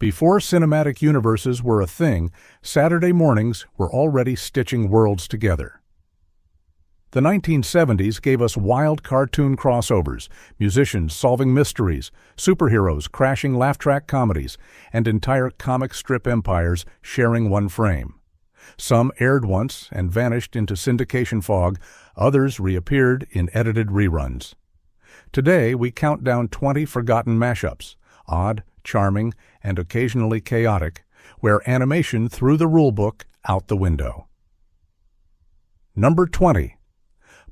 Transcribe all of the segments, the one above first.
Before cinematic universes were a thing, Saturday mornings were already stitching worlds together. The 1970s gave us wild cartoon crossovers, musicians solving mysteries, superheroes crashing laugh-track comedies, and entire comic strip empires sharing one frame. Some aired once and vanished into syndication fog, others reappeared in edited reruns. Today, we count down 20 forgotten mashups, odd, charming, and occasionally chaotic, where animation threw the rulebook out the window. Number 20.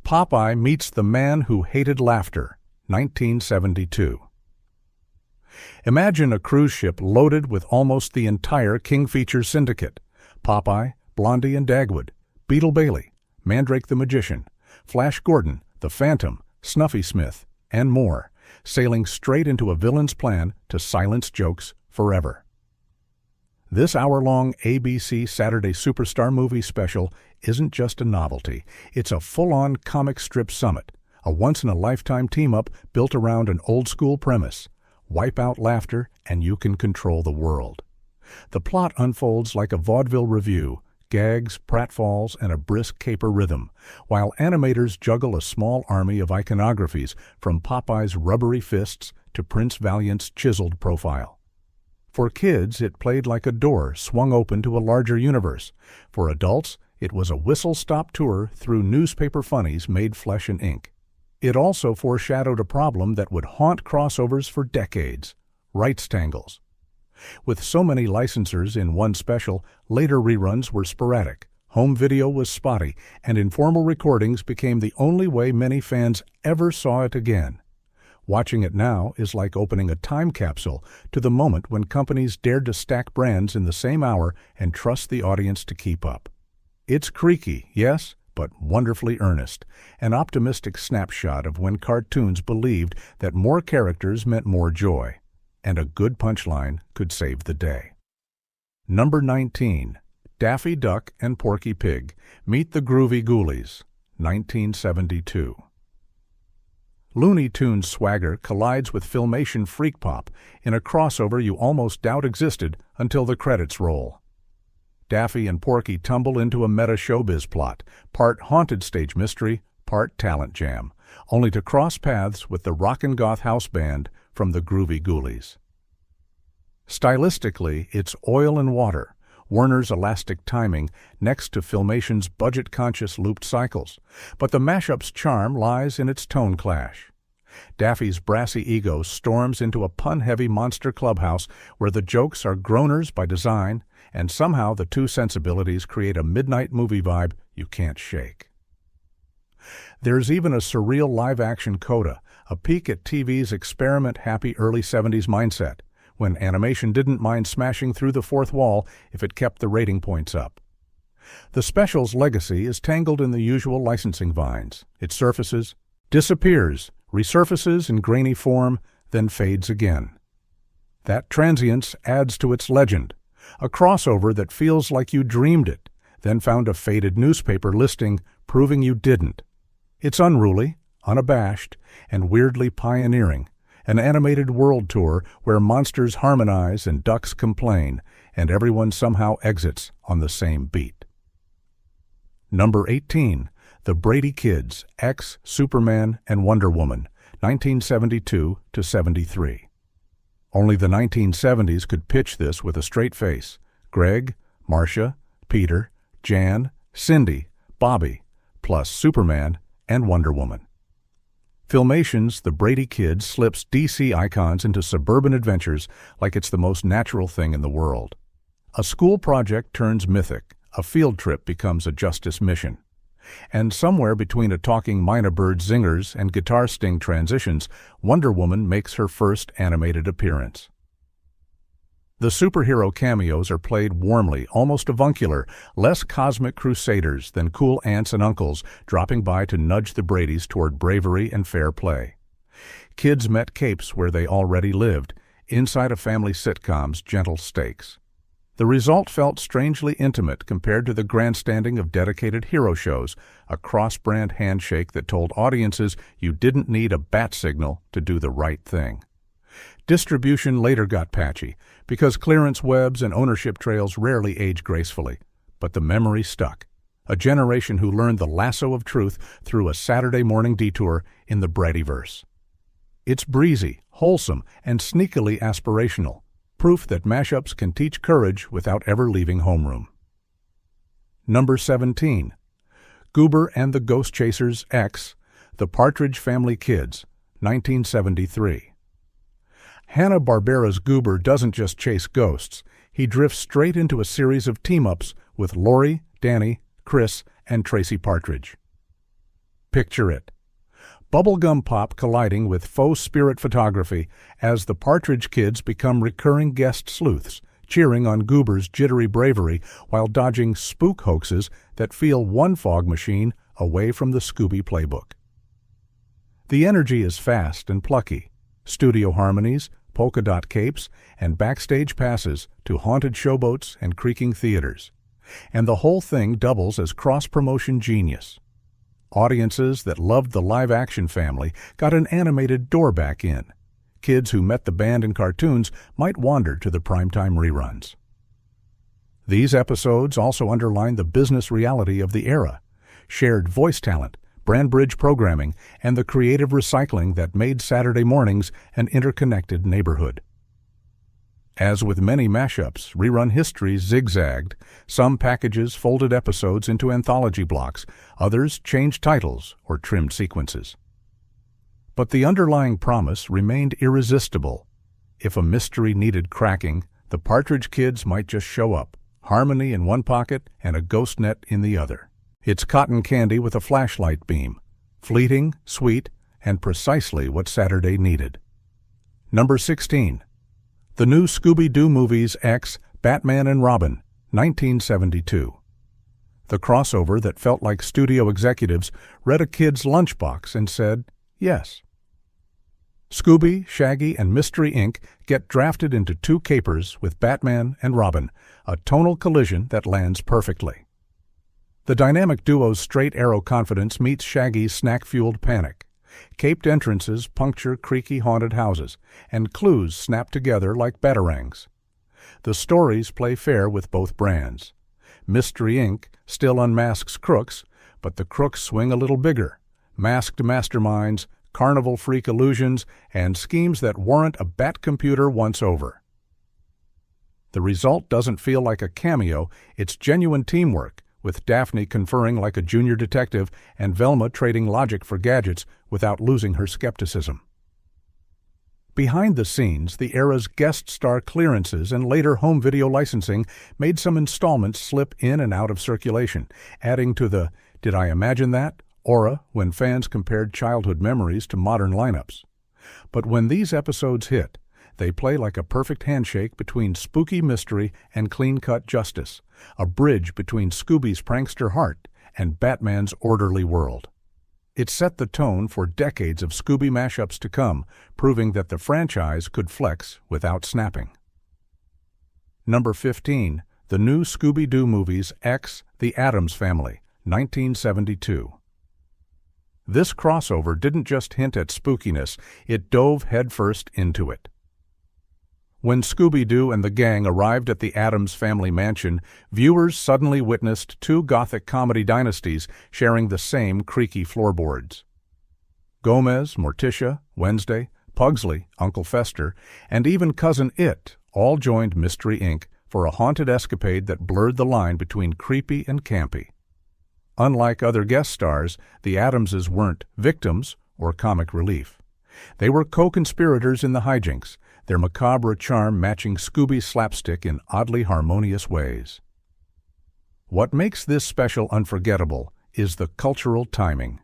Popeye Meets the Man Who Hated Laughter, 1972. Imagine a cruise ship loaded with almost the entire King Features syndicate: Popeye, Blondie and Dagwood, Beetle Bailey, Mandrake the Magician, Flash Gordon, the Phantom, Snuffy Smith, and more, sailing straight into a villain's plan to silence jokes forever. This hour-long ABC Saturday Superstar movie special isn't just a novelty, it's a full-on comic strip summit, a once-in-a-lifetime team-up built around an old-school premise: wipe out laughter and you can control the world. The plot unfolds like a vaudeville revue, gags, pratfalls, and a brisk caper rhythm, while animators juggle a small army of iconographies from Popeye's rubbery fists to Prince Valiant's chiseled profile. For kids, it played like a door swung open to a larger universe. For adults, it was a whistle-stop tour through newspaper funnies made flesh and ink. It also foreshadowed a problem that would haunt crossovers for decades: rights tangles. With so many licensors in one special, later reruns were sporadic, home video was spotty, and informal recordings became the only way many fans ever saw it again. Watching it now is like opening a time capsule to the moment when companies dared to stack brands in the same hour and trust the audience to keep up. It's creaky, yes, but wonderfully earnest, an optimistic snapshot of when cartoons believed that more characters meant more joy, and a good punchline could save the day. Number 19. Daffy Duck and Porky Pig Meet the Groovy Ghoulies, 1972. Looney Tunes swagger collides with Filmation freak pop in a crossover you almost doubt existed until the credits roll. Daffy and Porky tumble into a meta showbiz plot, part haunted stage mystery, part talent jam, only to cross paths with the rockin' goth house band from the Groovy Ghoulies. Stylistically, it's oil and water, Warner's elastic timing next to Filmation's budget-conscious looped cycles, but the mashup's charm lies in its tone clash. Daffy's brassy ego storms into a pun-heavy monster clubhouse where the jokes are groaners by design, and somehow the two sensibilities create a midnight movie vibe you can't shake. There's even a surreal live-action coda, a peek at TV's experiment-happy early 70s mindset, when animation didn't mind smashing through the fourth wall if it kept the rating points up. The special's legacy is tangled in the usual licensing vines. It surfaces, disappears, resurfaces in grainy form, then fades again. That transience adds to its legend, a crossover that feels like you dreamed it, then found a faded newspaper listing proving you didn't. It's unruly, unabashed, and weirdly pioneering, an animated world tour where monsters harmonize and ducks complain, and everyone somehow exits on the same beat. Number 18. The Brady Kids, X, Superman, and Wonder Woman, 1972-73. Only the 1970s could pitch this with a straight face. Greg, Marcia, Peter, Jan, Cindy, Bobby, plus Superman and Wonder Woman. Filmation's The Brady Kids slips DC icons into suburban adventures like it's the most natural thing in the world. A school project turns mythic, a field trip becomes a justice mission. And somewhere between a talking Mina Bird zingers and guitar sting transitions, Wonder Woman makes her first animated appearance. The superhero cameos are played warmly, almost avuncular, less cosmic crusaders than cool aunts and uncles dropping by to nudge the Bradys toward bravery and fair play. Kids met capes where they already lived, inside a family sitcom's gentle stakes. The result felt strangely intimate compared to the grandstanding of dedicated hero shows, a cross-brand handshake that told audiences you didn't need a bat signal to do the right thing. Distribution later got patchy, because clearance webs and ownership trails rarely age gracefully, but the memory stuck. A generation who learned the lasso of truth through a Saturday morning detour in the Bradyverse. It's breezy, wholesome, and sneakily aspirational, proof that mashups can teach courage without ever leaving homeroom. Number 17. Goober and the Ghost Chasers X, The Partridge Family Kids, 1973. Hanna-Barbera's Goober doesn't just chase ghosts, he drifts straight into a series of team-ups with Lori, Danny, Chris, and Tracy Partridge. Picture it. Bubblegum pop colliding with faux spirit photography as the Partridge Kids become recurring guest sleuths, cheering on Goober's jittery bravery while dodging spook hoaxes that feel one fog machine away from the Scooby playbook. The energy is fast and plucky. Studio harmonies, polka dot capes, and backstage passes to haunted showboats and creaking theaters. And the whole thing doubles as cross-promotion genius. Audiences that loved the live-action family got an animated door back in. Kids who met the band in cartoons might wander to the primetime reruns. These episodes also underline the business reality of the era, shared voice talent, brand bridge programming, and the creative recycling that made Saturday mornings an interconnected neighborhood. As with many mashups, rerun history zigzagged. Some packages folded episodes into anthology blocks, others changed titles or trimmed sequences. But the underlying promise remained irresistible. If a mystery needed cracking, the Partridge Kids might just show up, harmony in one pocket and a ghost net in the other. It's cotton candy with a flashlight beam, fleeting, sweet, and precisely what Saturday needed. Number 16. The new Scooby-Doo movies X, Batman and Robin, 1972. The crossover that felt like studio executives read a kid's lunchbox and said, yes. Scooby, Shaggy, and Mystery Inc. get drafted into two capers with Batman and Robin, a tonal collision that lands perfectly. The dynamic duo's straight-arrow confidence meets Shaggy's snack-fueled panic. Caped entrances puncture creaky haunted houses, and clues snap together like batarangs. The stories play fair with both brands. Mystery Inc. still unmasks crooks, but the crooks swing a little bigger. Masked masterminds, carnival freak illusions, and schemes that warrant a bat computer once over. The result doesn't feel like a cameo, it's genuine teamwork, with Daphne conferring like a junior detective and Velma trading logic for gadgets without losing her skepticism. Behind the scenes, the era's guest star clearances and later home video licensing made some installments slip in and out of circulation, adding to the "did I imagine that?" aura when fans compared childhood memories to modern lineups. But when these episodes hit, they play like a perfect handshake between spooky mystery and clean-cut justice, a bridge between Scooby's prankster heart and Batman's orderly world. It set the tone for decades of Scooby mashups to come, proving that the franchise could flex without snapping. Number 15. The new Scooby-Doo movies X, The Addams Family, 1972. This crossover didn't just hint at spookiness, it dove headfirst into it. When Scooby-Doo and the gang arrived at the Addams family mansion, viewers suddenly witnessed two gothic comedy dynasties sharing the same creaky floorboards. Gomez, Morticia, Wednesday, Pugsley, Uncle Fester, and even Cousin It all joined Mystery Inc. for a haunted escapade that blurred the line between creepy and campy. Unlike other guest stars, the Addamses weren't victims or comic relief. They were co-conspirators in the hijinks, their macabre charm matching Scooby's slapstick in oddly harmonious ways. What makes this special unforgettable is the cultural timing.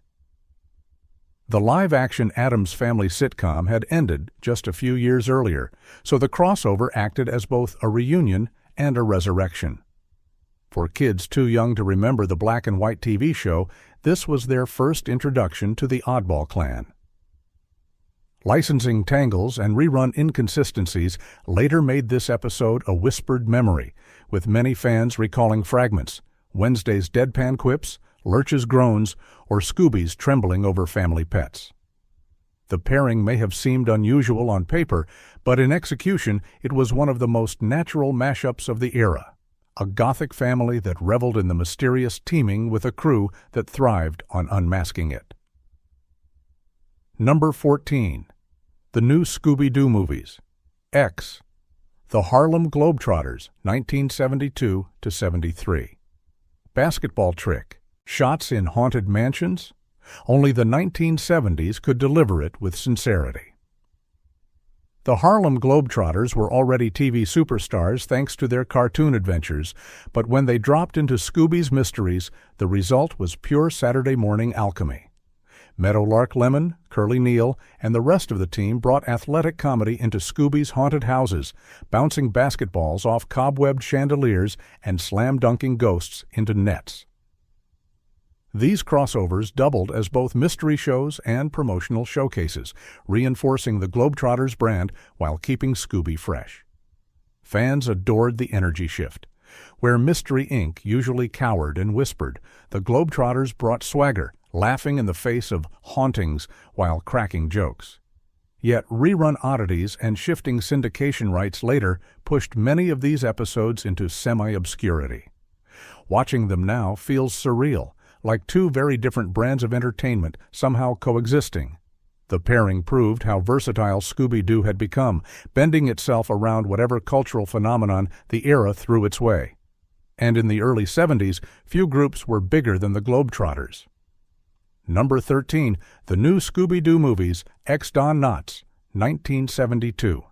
The live-action Addams Family sitcom had ended just a few years earlier, so the crossover acted as both a reunion and a resurrection. For kids too young to remember the black and white TV show, this was their first introduction to the Oddball Clan. Licensing tangles and rerun inconsistencies later made this episode a whispered memory, with many fans recalling fragments, Wednesday's deadpan quips, Lurch's groans, or Scooby's trembling over family pets. The pairing may have seemed unusual on paper, but in execution it was one of the most natural mashups of the era. A gothic family that reveled in the mysterious teaming with a crew that thrived on unmasking it. Number 14. The new Scooby-Doo movies. X. The Harlem Globetrotters, 1972-73. Basketball trick. Shots in haunted mansions? Only the 1970s could deliver it with sincerity. The Harlem Globetrotters were already TV superstars thanks to their cartoon adventures, but when they dropped into Scooby's mysteries, the result was pure Saturday morning alchemy. Meadowlark Lemon, Curly Neal, and the rest of the team brought athletic comedy into Scooby's haunted houses, bouncing basketballs off cobwebbed chandeliers and slam-dunking ghosts into nets. These crossovers doubled as both mystery shows and promotional showcases, reinforcing the Globetrotters brand while keeping Scooby fresh. Fans adored the energy shift. Where Mystery Inc. usually cowered and whispered, the Globetrotters brought swagger, laughing in the face of hauntings while cracking jokes. Yet rerun oddities and shifting syndication rights later pushed many of these episodes into semi-obscurity. Watching them now feels surreal, like two very different brands of entertainment somehow coexisting. The pairing proved how versatile Scooby-Doo had become, bending itself around whatever cultural phenomenon the era threw its way. And in the early 70s, few groups were bigger than the Globetrotters. Number 13. The new Scooby-Doo movies, X Don Knotts, 1972.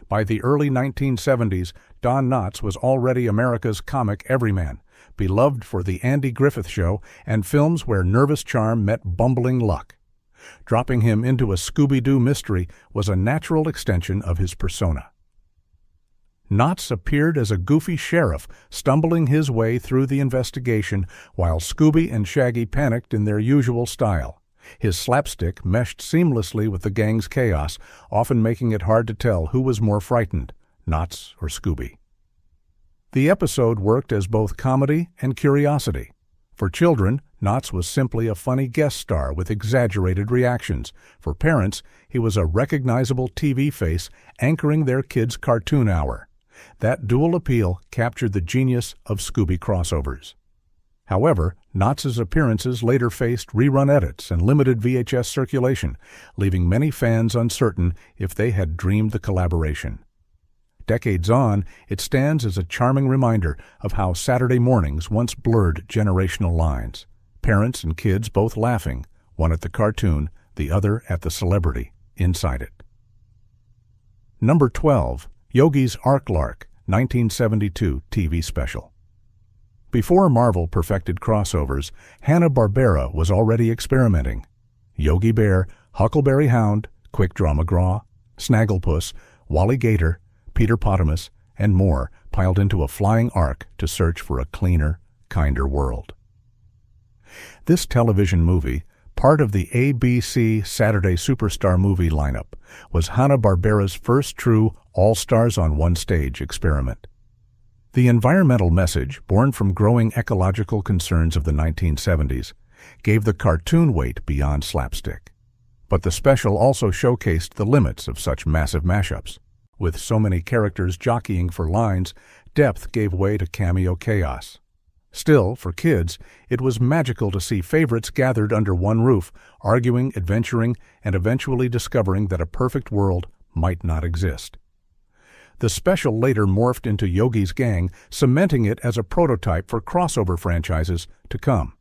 By the early 1970s, Don Knotts was already America's comic everyman, beloved for The Andy Griffith Show and films where nervous charm met bumbling luck. Dropping him into a Scooby-Doo mystery was a natural extension of his persona. Knotts appeared as a goofy sheriff, stumbling his way through the investigation while Scooby and Shaggy panicked in their usual style. His slapstick meshed seamlessly with the gang's chaos, often making it hard to tell who was more frightened, Knotts or Scooby. The episode worked as both comedy and curiosity. For children, Knotts was simply a funny guest star with exaggerated reactions. For parents, he was a recognizable TV face anchoring their kids' cartoon hour. That dual appeal captured the genius of Scooby crossovers. However, Knotts' appearances later faced rerun edits and limited VHS circulation, leaving many fans uncertain if they had dreamed the collaboration. Decades on, it stands as a charming reminder of how Saturday mornings once blurred generational lines. Parents and kids both laughing, one at the cartoon, the other at the celebrity inside it. Number 12. Yogi's Lark, 1972 TV special. Before Marvel perfected crossovers, Hanna-Barbera was already experimenting. Yogi Bear, Huckleberry Hound, Quick Draw McGraw, Snagglepuss, Wally Gator, Peter Potamus, and more piled into a flying ark to search for a cleaner, kinder world. This television movie, part of the ABC Saturday Superstar movie lineup, was Hanna-Barbera's first true all-stars-on-one-stage experiment. The environmental message, born from growing ecological concerns of the 1970s, gave the cartoon weight beyond slapstick. But the special also showcased the limits of such massive mashups. With so many characters jockeying for lines, depth gave way to cameo chaos. Still, for kids, it was magical to see favorites gathered under one roof, arguing, adventuring, and eventually discovering that a perfect world might not exist. The special later morphed into Yogi's Gang, cementing it as a prototype for crossover franchises to come.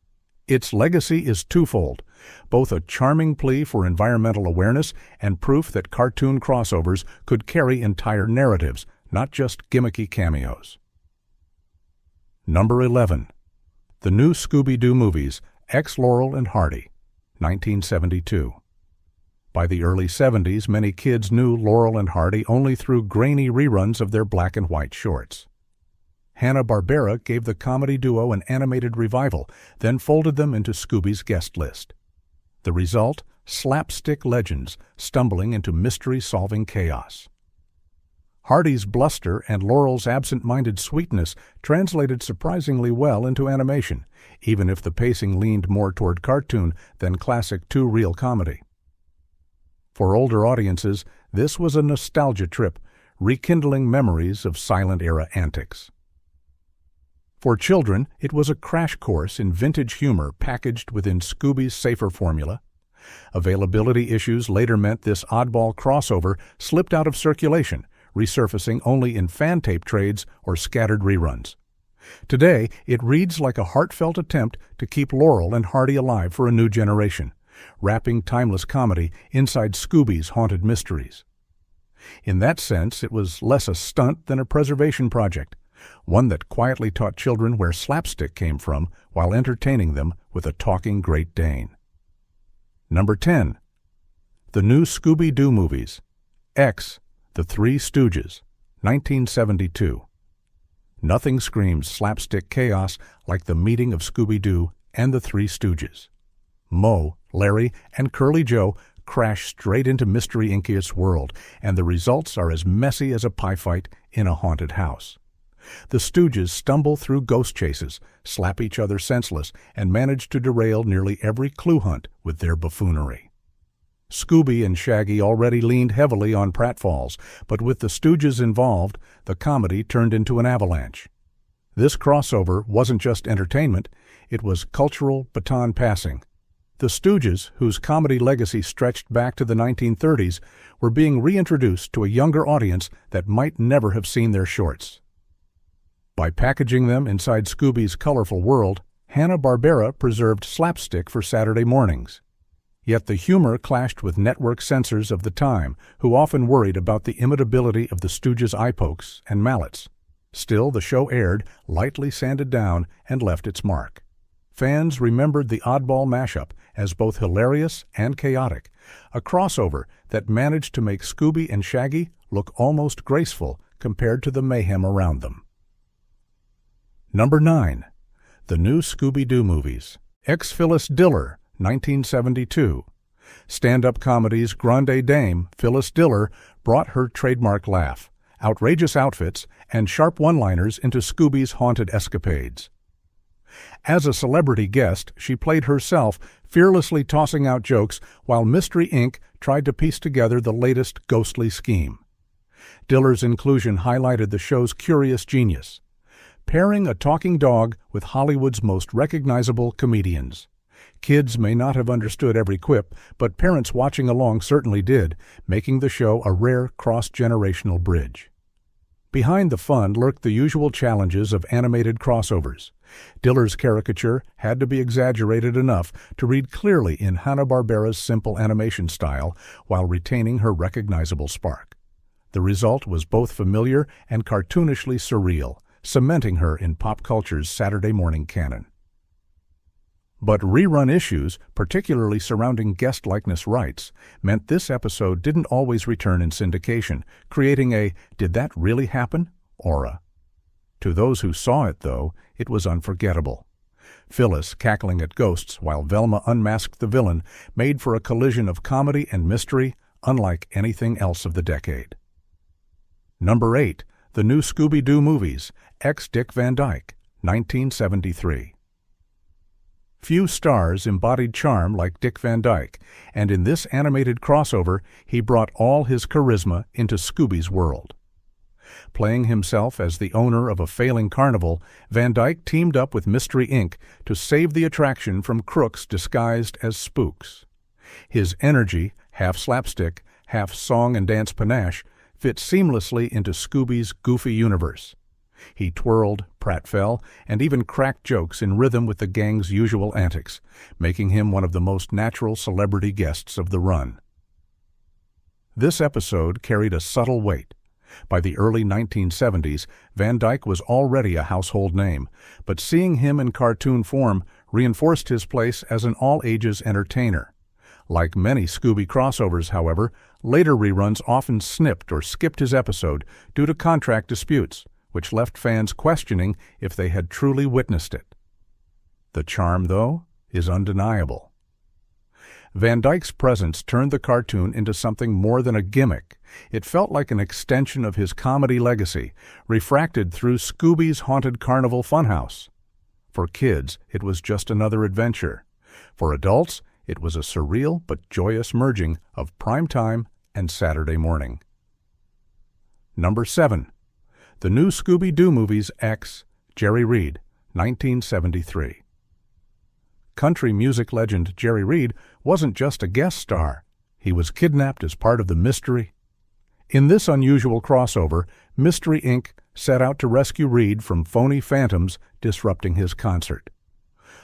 Its legacy is twofold, both a charming plea for environmental awareness and proof that cartoon crossovers could carry entire narratives, not just gimmicky cameos. Number 11. The new Scooby-Doo movies, X Laurel and Hardy, 1972. By the early 70s, many kids knew Laurel and Hardy only through grainy reruns of their black and white shorts. Hanna-Barbera gave the comedy duo an animated revival, then folded them into Scooby's guest list. The result? Slapstick legends stumbling into mystery-solving chaos. Hardy's bluster and Laurel's absent-minded sweetness translated surprisingly well into animation, even if the pacing leaned more toward cartoon than classic two-reel comedy. For older audiences, this was a nostalgia trip, rekindling memories of silent-era antics. For children, it was a crash course in vintage humor packaged within Scooby's safer formula. Availability issues later meant this oddball crossover slipped out of circulation, resurfacing only in fan tape trades or scattered reruns. Today, it reads like a heartfelt attempt to keep Laurel and Hardy alive for a new generation, wrapping timeless comedy inside Scooby's haunted mysteries. In that sense, it was less a stunt than a preservation project, one that quietly taught children where slapstick came from while entertaining them with a talking Great Dane. Number 10. The new Scooby-Doo movies. X, The Three Stooges, 1972. Nothing screams slapstick chaos like the meeting of Scooby-Doo and the Three Stooges. Moe, Larry, and Curly Joe crash straight into Mystery Inc.'s world, and the results are as messy as a pie fight in a haunted house. The Stooges stumble through ghost chases, slap each other senseless, and manage to derail nearly every clue hunt with their buffoonery. Scooby and Shaggy already leaned heavily on pratfalls, but with the Stooges involved, the comedy turned into an avalanche. This crossover wasn't just entertainment, it was cultural baton passing. The Stooges, whose comedy legacy stretched back to the 1930s, were being reintroduced to a younger audience that might never have seen their shorts. By packaging them inside Scooby's colorful world, Hanna-Barbera preserved slapstick for Saturday mornings. Yet the humor clashed with network censors of the time, who often worried about the imitability of the Stooges' eye pokes and mallets. Still, the show aired, lightly sanded down, and left its mark. Fans remembered the oddball mashup as both hilarious and chaotic, a crossover that managed to make Scooby and Shaggy look almost graceful compared to the mayhem around them. Number 9. The new Scooby-Doo movies. Ex Phyllis Diller, 1972. Stand-up comedy's grande dame, Phyllis Diller, brought her trademark laugh, outrageous outfits, and sharp one-liners into Scooby's haunted escapades. As a celebrity guest, she played herself, fearlessly tossing out jokes while Mystery Inc. tried to piece together the latest ghostly scheme. Diller's inclusion highlighted the show's curious genius, pairing a talking dog with Hollywood's most recognizable comedians. Kids may not have understood every quip, but parents watching along certainly did, making the show a rare cross-generational bridge. Behind the fun lurked the usual challenges of animated crossovers. Diller's caricature had to be exaggerated enough to read clearly in Hanna-Barbera's simple animation style while retaining her recognizable spark. The result was both familiar and cartoonishly surreal, cementing her in pop culture's Saturday morning canon. But rerun issues, particularly surrounding guest likeness rights, meant this episode didn't always return in syndication, creating a "did that really happen?" aura. To those who saw it, though, it was unforgettable. Phyllis cackling at ghosts while Velma unmasked the villain made for a collision of comedy and mystery unlike anything else of the decade. Number 8. The new Scooby-Doo movies. Ex Dick Van Dyke, 1973. Few stars embodied charm like Dick Van Dyke, and in this animated crossover, he brought all his charisma into Scooby's world. Playing himself as the owner of a failing carnival, Van Dyke teamed up with Mystery Inc. to save the attraction from crooks disguised as spooks. His energy, half slapstick, half song and dance panache, fit seamlessly into Scooby's goofy universe. He twirled, pratfell, and even cracked jokes in rhythm with the gang's usual antics, making him one of the most natural celebrity guests of the run. This episode carried a subtle weight. By the early 1970s, Van Dyke was already a household name, but seeing him in cartoon form reinforced his place as an all-ages entertainer. Like many Scooby crossovers, however, later reruns often snipped or skipped his episode due to contract disputes, which left fans questioning if they had truly witnessed it. The charm, though, is undeniable. Van Dyke's presence turned the cartoon into something more than a gimmick. It felt like an extension of his comedy legacy, refracted through Scooby's haunted carnival funhouse. For kids, it was just another adventure. For adults, It was a surreal but joyous merging of prime time and Saturday morning. Number 7. The new Scooby-Doo movies X, Jerry Reed, 1973. Country music legend Jerry Reed wasn't just a guest star. He was kidnapped as part of the mystery. In this unusual crossover, Mystery Inc. set out to rescue Reed from phony phantoms disrupting his concert.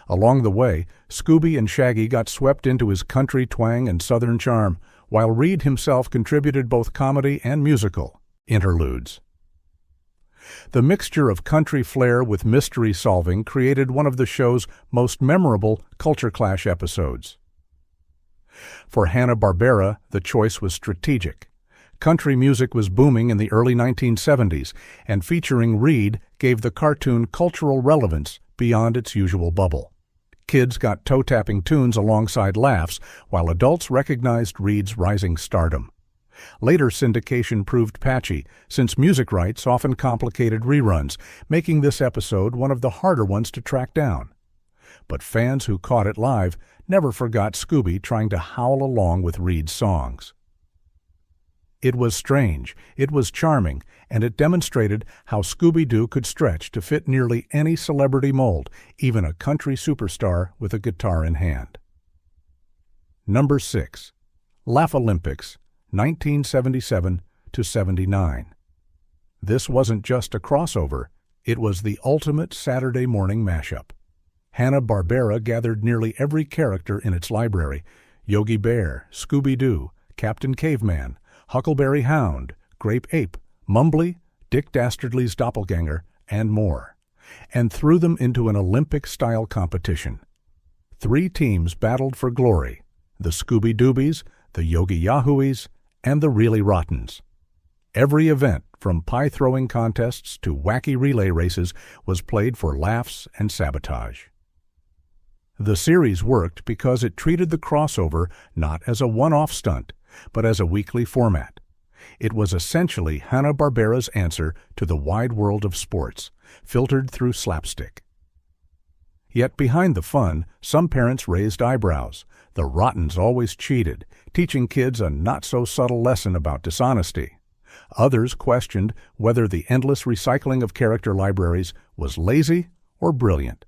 Along the way, Scooby and Shaggy got swept into his country twang and southern charm, while Reed himself contributed both comedy and musical interludes. The mixture of country flair with mystery solving created one of the show's most memorable culture clash episodes. For Hanna-Barbera, the choice was strategic. Country music was booming in the early 1970s, and featuring Reed gave the cartoon cultural relevance beyond its usual bubble. Kids got toe-tapping tunes alongside laughs, while adults recognized Reed's rising stardom. Later syndication proved patchy, since music rights often complicated reruns, making this episode one of the harder ones to track down. But fans who caught it live never forgot Scooby trying to howl along with Reed's songs. It was strange, it was charming, and it demonstrated how Scooby-Doo could stretch to fit nearly any celebrity mold, even a country superstar with a guitar in hand. Number 6. Laff-A-Lympics, 1977 to 79. This wasn't just a crossover, it was the ultimate Saturday morning mashup. Hanna-Barbera gathered nearly every character in its library: Yogi Bear, Scooby-Doo, Captain Caveman, Huckleberry Hound, Grape Ape, Mumbly, Dick Dastardly's doppelganger, and more, and threw them into an Olympic-style competition. 3 teams battled for glory: the Scooby-Doobies, the Yogi Yahooies, and the Really Rottens. Every event, from pie-throwing contests to wacky relay races, was played for laughs and sabotage. The series worked because it treated the crossover not as a one-off stunt, but as a weekly format. It was essentially Hanna-Barbera's answer to the wide world of sports, filtered through slapstick. Yet behind the fun, some parents raised eyebrows. The Rottens always cheated, teaching kids a not-so-subtle lesson about dishonesty. Others questioned whether the endless recycling of character libraries was lazy or brilliant.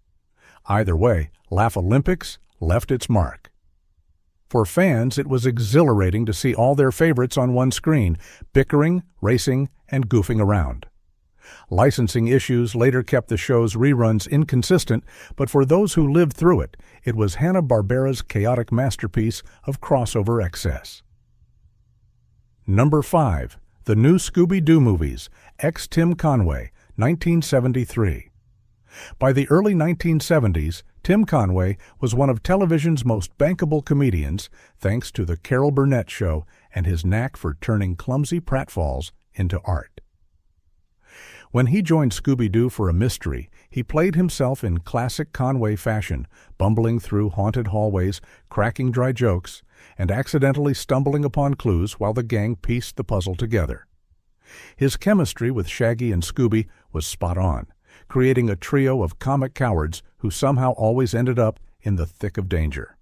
Either way, Laff-A-Lympics left its mark. For fans, it was exhilarating to see all their favorites on one screen, bickering, racing, and goofing around. Licensing issues later kept the show's reruns inconsistent, but for those who lived through it, it was Hanna-Barbera's chaotic masterpiece of crossover excess. Number 5. The new Scooby-Doo movies, X Tim Conway, 1973. By the early 1970s, Tim Conway was one of television's most bankable comedians, thanks to The Carol Burnett Show and his knack for turning clumsy pratfalls into art. When he joined Scooby-Doo for a mystery, he played himself in classic Conway fashion, bumbling through haunted hallways, cracking dry jokes, and accidentally stumbling upon clues while the gang pieced the puzzle together. His chemistry with Shaggy and Scooby was spot on, creating a trio of comic cowards who somehow always ended up in the thick of danger.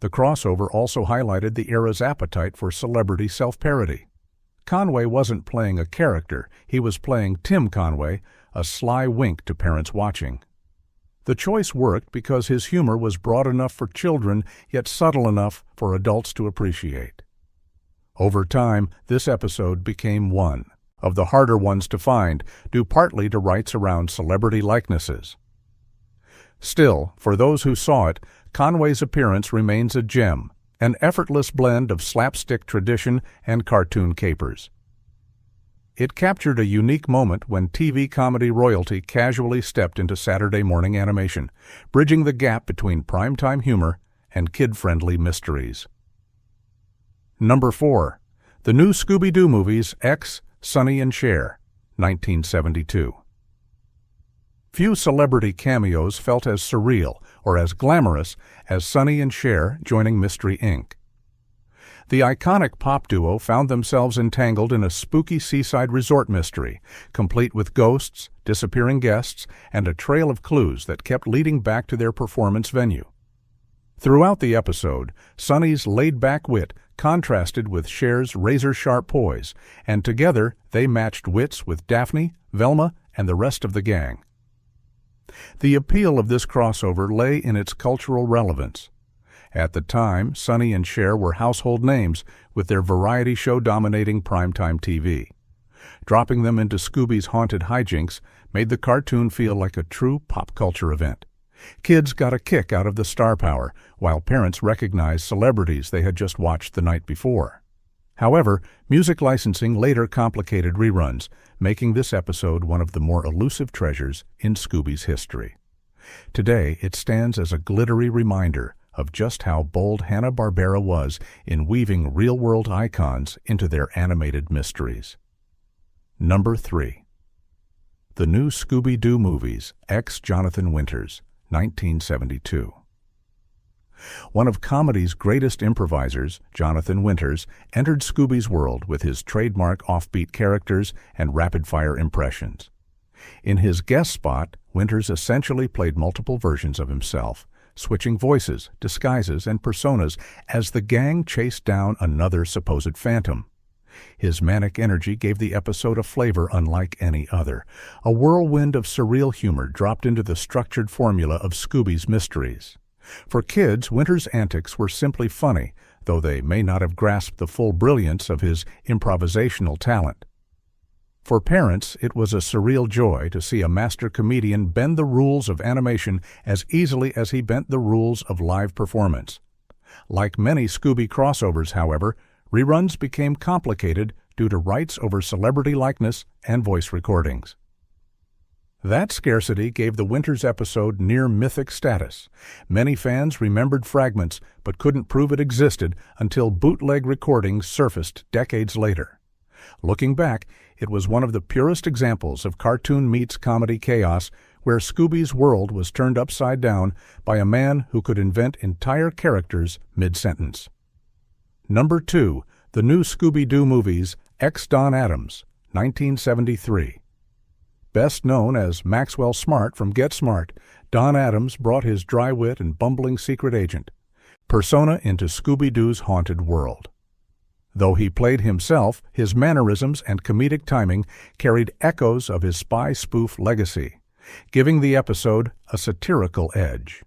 The crossover also highlighted the era's appetite for celebrity self-parody. Conway wasn't playing a character, he was playing Tim Conway, a sly wink to parents watching. The choice worked because his humor was broad enough for children, yet subtle enough for adults to appreciate. Over time, this episode became one of the harder ones to find, due partly to rights around celebrity likenesses. Still, for those who saw it, Conway's appearance remains a gem, an effortless blend of slapstick tradition and cartoon capers. It captured a unique moment when TV comedy royalty casually stepped into Saturday morning animation, bridging the gap between primetime humor and kid-friendly mysteries. Number 4. The new Scooby-Doo movies X, Sonny and Cher, 1972. Few celebrity cameos felt as surreal or as glamorous as Sonny and Cher joining Mystery Inc. The iconic pop duo found themselves entangled in a spooky seaside resort mystery, complete with ghosts, disappearing guests, and a trail of clues that kept leading back to their performance venue. Throughout the episode, Sonny's laid-back wit contrasted with Cher's razor-sharp poise, and together they matched wits with Daphne, Velma, and the rest of the gang. The appeal of this crossover lay in its cultural relevance. At the time, Sonny and Cher were household names, with their variety show dominating primetime TV. Dropping them into Scooby's haunted hijinks made the cartoon feel like a true pop culture event. Kids got a kick out of the star power, while parents recognized celebrities they had just watched the night before. However, music licensing later complicated reruns, making this episode one of the more elusive treasures in Scooby's history. Today, it stands as a glittery reminder of just how bold Hanna-Barbera was in weaving real-world icons into their animated mysteries. Number 3. The New Scooby-Doo Movies, X Jonathan Winters, 1972. One of comedy's greatest improvisers, Jonathan Winters, entered Scooby's world with his trademark offbeat characters and rapid-fire impressions. In his guest spot, Winters essentially played multiple versions of himself, switching voices, disguises, and personas as the gang chased down another supposed phantom. His manic energy gave the episode a flavor unlike any other, a whirlwind of surreal humor dropped into the structured formula of Scooby's mysteries. For kids, Winters' antics were simply funny, though they may not have grasped the full brilliance of his improvisational talent. For parents, it was a surreal joy to see a master comedian bend the rules of animation as easily as he bent the rules of live performance. Like many Scooby crossovers, however, reruns became complicated due to rights over celebrity likeness and voice recordings. That scarcity gave the Winters episode near-mythic status. Many fans remembered fragments but couldn't prove it existed until bootleg recordings surfaced decades later. Looking back, it was one of the purest examples of cartoon meets comedy chaos, where Scooby's world was turned upside down by a man who could invent entire characters mid-sentence. Number 2. The New Scooby-Doo Movies, X Don Addams, 1973. Best known as Maxwell Smart from Get Smart, Don Addams brought his dry wit and bumbling secret agent persona into Scooby-Doo's haunted world. Though he played himself, his mannerisms and comedic timing carried echoes of his spy spoof legacy, giving the episode a satirical edge.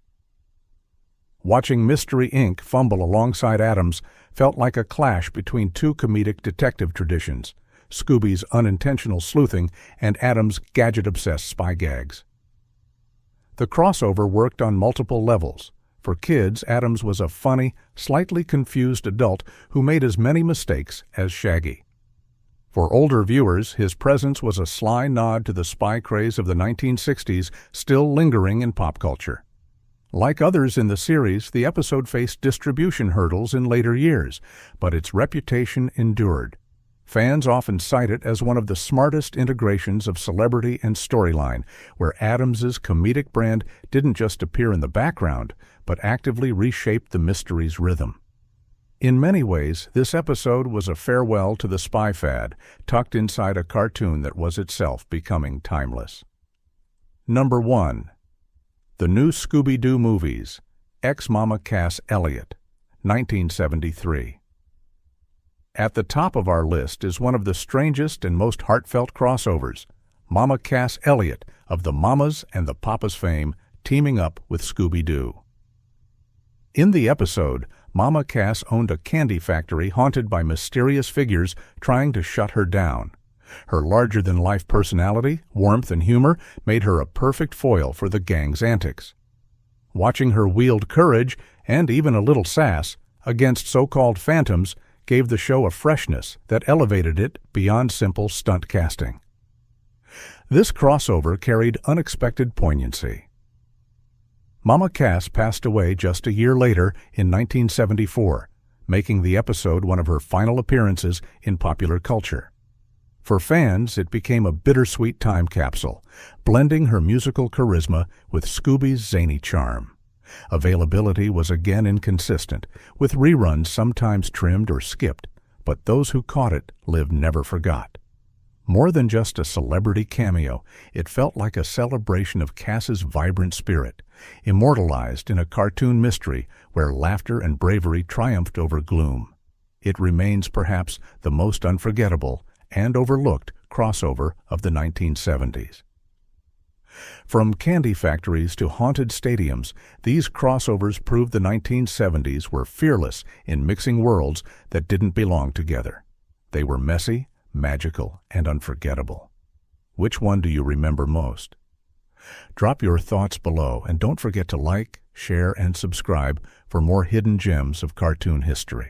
Watching Mystery Inc. fumble alongside Addams felt like a clash between two comedic detective traditions, Scooby's unintentional sleuthing and Addams' gadget-obsessed spy gags. The crossover worked on multiple levels. For kids, Addams was a funny, slightly confused adult who made as many mistakes as Shaggy. For older viewers, his presence was a sly nod to the spy craze of the 1960s still lingering in pop culture. Like others in the series, the episode faced distribution hurdles in later years, but its reputation endured. Fans often cite it as one of the smartest integrations of celebrity and storyline, where Addams's comedic brand didn't just appear in the background, but actively reshaped the mystery's rhythm. In many ways, this episode was a farewell to the spy fad, tucked inside a cartoon that was itself becoming timeless. Number 1. The New Scooby-Doo Movies, Ex-Mama Cass Elliot, 1973. At the top of our list is one of the strangest and most heartfelt crossovers, Mama Cass Elliot of the Mamas and the Papas fame teaming up with Scooby-Doo. In the episode, Mama Cass owned a candy factory haunted by mysterious figures trying to shut her down. Her larger-than-life personality, warmth, and humor made her a perfect foil for the gang's antics. Watching her wield courage, and even a little sass, against so-called phantoms gave the show a freshness that elevated it beyond simple stunt casting. This crossover carried unexpected poignancy. Mama Cass passed away just a year later in 1974, making the episode one of her final appearances in popular culture. For fans, it became a bittersweet time capsule, blending her musical charisma with Scooby's zany charm. Availability was again inconsistent, with reruns sometimes trimmed or skipped, but those who caught it lived never forgot. More than just a celebrity cameo, it felt like a celebration of Cass's vibrant spirit, immortalized in a cartoon mystery where laughter and bravery triumphed over gloom. It remains perhaps the most unforgettable and overlooked crossover of the 1970s. From candy factories to haunted stadiums, these crossovers proved the 1970s were fearless in mixing worlds that didn't belong together. They were messy, magical, and unforgettable. Which one do you remember most? Drop your thoughts below and don't forget to like, share, and subscribe for more hidden gems of cartoon history.